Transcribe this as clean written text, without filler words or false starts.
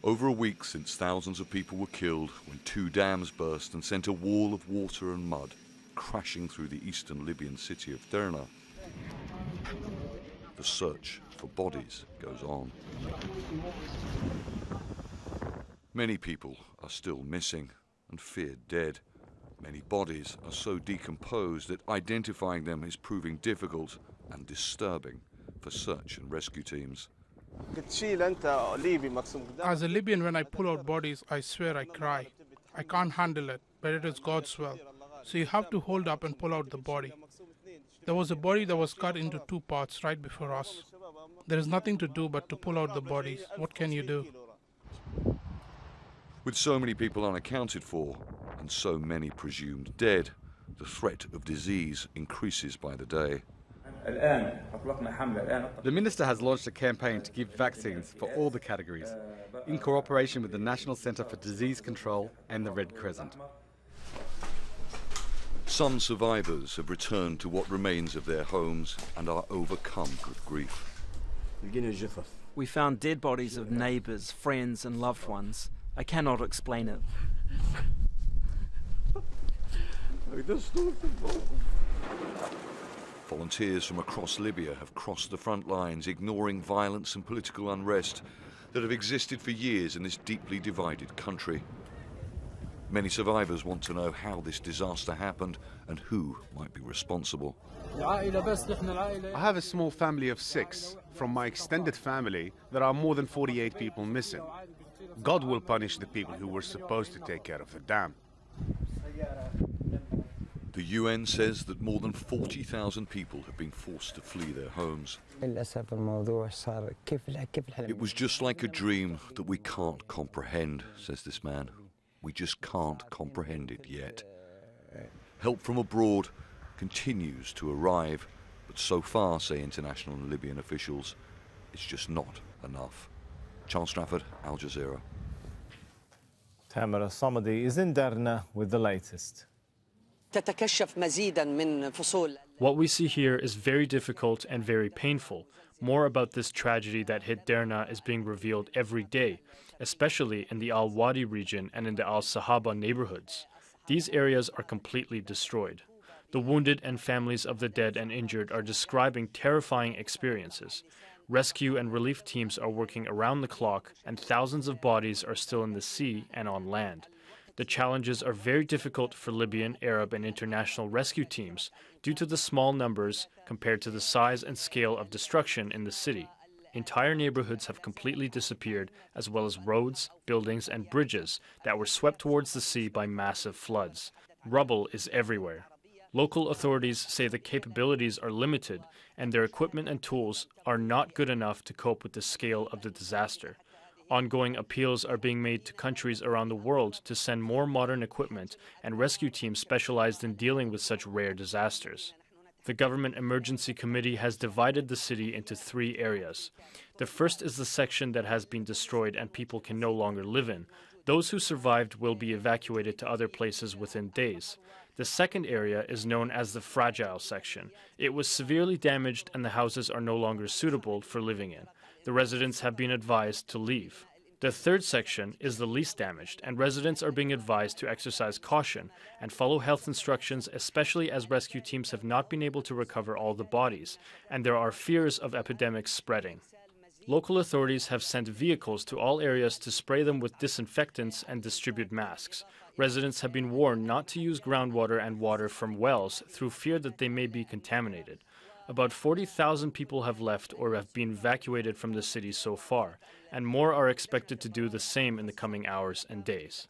Over a week since thousands of people were killed when two dams burst and sent a wall of water and mud crashing through the eastern Libyan city of Derna. The search for bodies goes on. Many people are still missing and feared dead. Many bodies are so decomposed that identifying them is proving difficult and disturbing for search and rescue teams. As a Libyan, when I pull out bodies, I swear I cry. I can't handle it, but it is God's will. So you have to hold up and pull out the body. There was a body that was cut into two parts right before us. There is nothing to do but to pull out the bodies. What can you do? With so many people unaccounted for and so many presumed dead, the threat of disease increases by the day. The Minister has launched a campaign to give vaccines for all the categories, in cooperation with the National Centre for Disease Control and the Red Crescent. Some survivors have returned to what remains of their homes and are overcome with grief. We found dead bodies of neighbours, friends and loved ones. I cannot explain it. Volunteers from across Libya have crossed the front lines, ignoring violence and political unrest that have existed for years in this deeply divided country. Many survivors want to know how this disaster happened and who might be responsible. I have a small family of 6. From my extended family, there are more than 48 people missing. God will punish the people who were supposed to take care of the dam. The UN says that more than 40,000 people have been forced to flee their homes. It was just like a dream that we can't comprehend, says this man. We just can't comprehend it yet. Help from abroad continues to arrive, but so far, say international and Libyan officials, it's just not enough. Charles Stratford, Al Jazeera. Tamara Samadi is in Derna with the latest. What we see here is very difficult and very painful. More about this tragedy that hit Derna is being revealed every day, especially in the Al-Wadi region and in the Al-Sahaba neighborhoods. These areas are completely destroyed. The wounded and families of the dead and injured are describing terrifying experiences. Rescue and relief teams are working around the clock, and thousands of bodies are still in the sea and on land. The challenges are very difficult for Libyan, Arab, and international rescue teams due to the small numbers compared to the size and scale of destruction in the city. Entire neighborhoods have completely disappeared, as well as roads, buildings, and bridges that were swept towards the sea by massive floods. Rubble is everywhere. Local authorities say the capabilities are limited, and their equipment and tools are not good enough to cope with the scale of the disaster. Ongoing appeals are being made to countries around the world to send more modern equipment and rescue teams specialized in dealing with such rare disasters. The Government Emergency Committee has divided the city into 3 areas. The first is the section that has been destroyed and people can no longer live in. Those who survived will be evacuated to other places within days. The second area is known as the fragile section. It was severely damaged and the houses are no longer suitable for living in. The residents have been advised to leave. The third section is the least damaged, and residents are being advised to exercise caution and follow health instructions, especially as rescue teams have not been able to recover all the bodies, and there are fears of epidemics spreading. Local authorities have sent vehicles to all areas to spray them with disinfectants and distribute masks. Residents have been warned not to use groundwater and water from wells through fear that they may be contaminated. About 40,000 people have left or have been evacuated from the city so far, and more are expected to do the same in the coming hours and days.